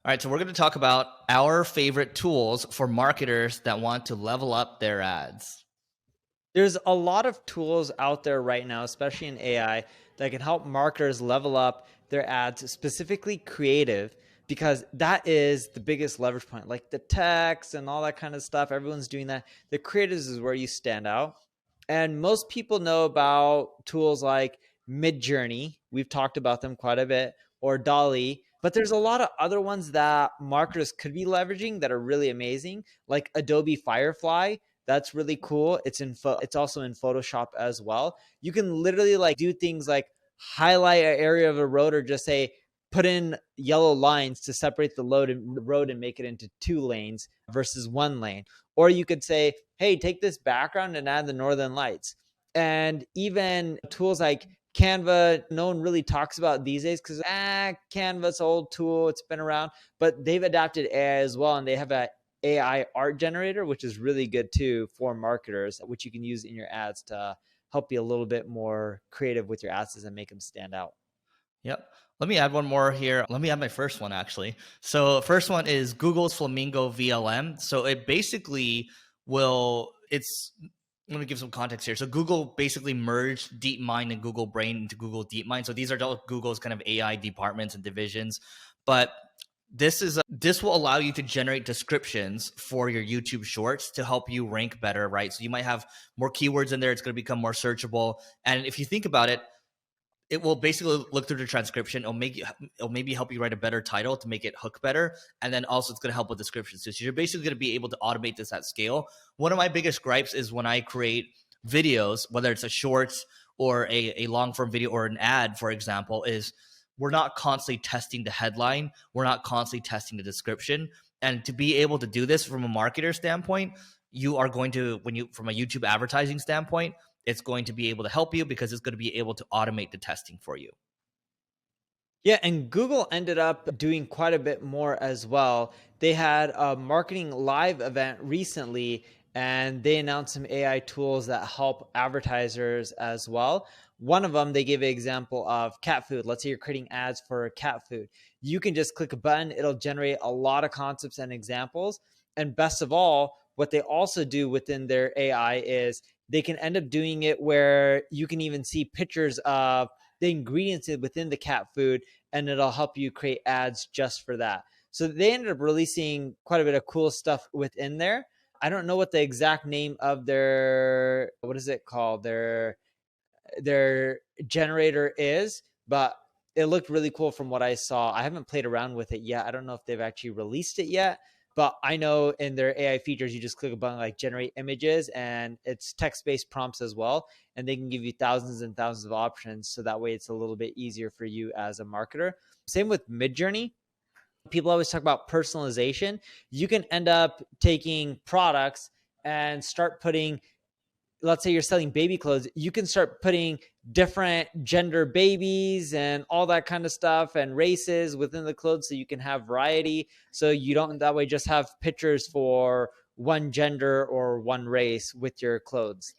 All right, so we're going to talk about our favorite tools for marketers that want to level up their ads. There's a lot of tools out there right now, especially in AI, that can help marketers level up their ads, specifically creative, because that is the biggest leverage point. Like the text and all that kind of stuff, everyone's doing that. The creatives is where you stand out. And most people know about tools like Midjourney. We've talked about them quite a bit, or Dolly. But there's a lot of other ones that marketers could be leveraging that are really amazing, like Adobe Firefly. That's really cool. It's also in Photoshop as well. You can literally like do things like highlight an area of a road, or just say put in yellow lines to separate the road and make it into 2 lanes versus 1 lane. Or you could say, hey, take this background and add the northern lights. And even tools like Canva, no one really talks about these days because Canva's an old tool, it's been around, but they've adapted AI as well, and they have a AI art generator, which is really good too for marketers, which you can use in your ads to help you a little bit more creative with your ads and make them stand out. Yep. Let me add one more here. Let me add my first one actually. So first one is Google's Flamingo VLM. So it basically let me give some context here. So Google basically merged DeepMind and Google Brain into Google DeepMind. So these are Google's kind of AI departments and divisions. But this will allow you to generate descriptions for your YouTube shorts to help you rank better, right? So you might have more keywords in there. It's going to become more searchable. And if you think about it, it will basically look through the transcription. It'll maybe help you write a better title to make it hook better. And then also it's going to help with descriptions. So you're basically going to be able to automate this at scale. One of my biggest gripes is when I create videos, whether it's a shorts or a long form video or an ad, for example, is we're not constantly testing the headline. We're not constantly testing the description. And to be able to do this from a marketer standpoint, you are going to, from a YouTube advertising standpoint, it's going to be able to help you because it's going to be able to automate the testing for you. Yeah, and Google ended up doing quite a bit more as well. They had a marketing live event recently, and they announced some AI tools that help advertisers as well. One of them, they gave an example of cat food. Let's say you're creating ads for cat food. You can just click a button, it'll generate a lot of concepts and examples. And best of all, what they also do within their AI is they can end up doing it where you can even see pictures of the ingredients within the cat food, and it'll help you create ads just for that. So they ended up releasing quite a bit of cool stuff within there. I don't know what the exact name of their, what is it called, their generator is, but it looked really cool from what I saw. I haven't played around with it yet. I don't know if they've actually released it yet, but I know in their AI features, you just click a button like generate images, and it's text-based prompts as well. And they can give you thousands and thousands of options. So that way it's a little bit easier for you as a marketer. Same with Midjourney. People always talk about personalization. You can end up taking products and start putting, let's say you're selling baby clothes, you can start putting different gender babies and all that kind of stuff and races within the clothes so you can have variety. So you don't that way just have pictures for one gender or one race with your clothes.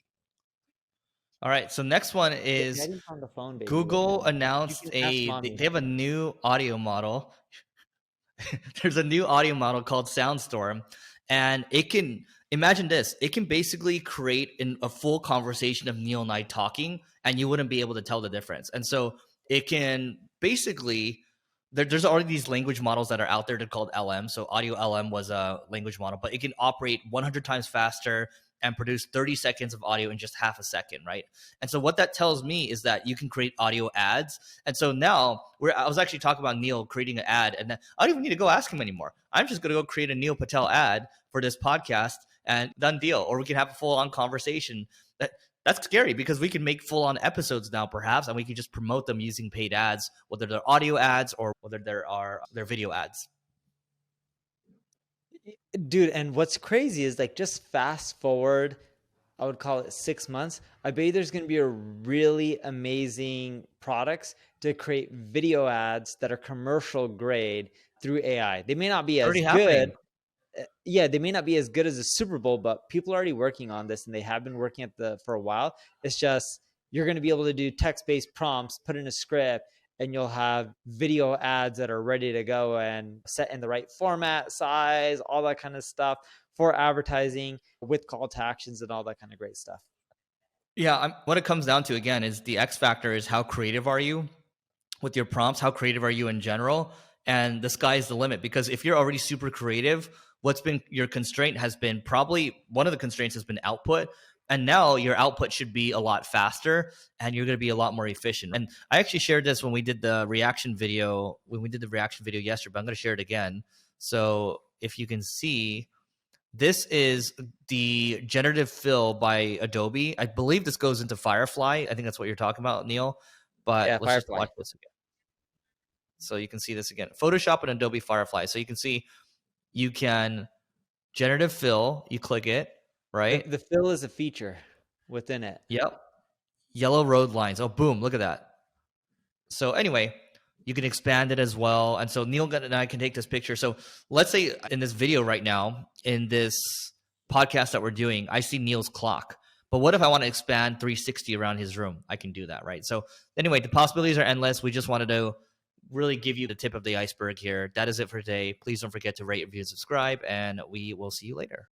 All right. So next one is Daddy's on the phone, baby, right Google now. You announced can ask they mommy. have a new audio model. There's a new audio model called Soundstorm, and it can imagine this. It can basically create a full conversation of Neil and I talking, and you wouldn't be able to tell the difference. And so it can basically there's already these language models that are out there. They're called LM. So Audio LM was a language model, but it can operate 100 times faster and produce 30 seconds of audio in just half a second, right? And so what that tells me is that you can create audio ads. And so now I was actually talking about Neil creating an ad, and I don't even need to go ask him anymore. I'm just going to go create a Neil Patel ad for this podcast and done deal. Or we can have a full on conversation. That's scary because we can make full on episodes now, perhaps, and we can just promote them using paid ads, whether they're audio ads or whether they're video ads. Dude, and what's crazy is like just fast forward, I would call it 6 months. I bet there's going to be a really amazing products to create video ads that are commercial grade through AI. They may not be It's as already good. happening. Yeah, they may not be as good as the Super Bowl, but people are already working on this, and they have been working for a while. It's just you're going to be able to do text-based prompts, put in a script, and you'll have video ads that are ready to go and set in the right format, size, all that kind of stuff for advertising with call to actions and all that kind of great stuff. Yeah, what it comes down to again is the X factor is how creative are you with your prompts? How creative are you in general? And the sky's the limit, because if you're already super creative, what's been your constraint has been probably one of the constraints has been output. And now your output should be a lot faster and you're going to be a lot more efficient. And I actually shared this when we did the reaction video, yesterday, but I'm going to share it again. So if you can see, this is the generative fill by Adobe. I believe this goes into Firefly. I think that's what you're talking about, Neil. But Yeah, let's just Firefly. watch this again. So you can see this again. Photoshop and Adobe Firefly. So you can see you can generative fill. You click it, right? The fill is a feature within it. Yep. Yellow road lines. Oh, boom. Look at that. So anyway, you can expand it as well. And so Neil and I can take this picture. So let's say in this video right now, in this podcast that we're doing, I see Neil's clock. But what if I want to expand 360 around his room? I can do that, right? So anyway, the possibilities are endless. We just wanted to really give you the tip of the iceberg here. That is it for today. Please don't forget to rate, review, and subscribe, and we will see you later.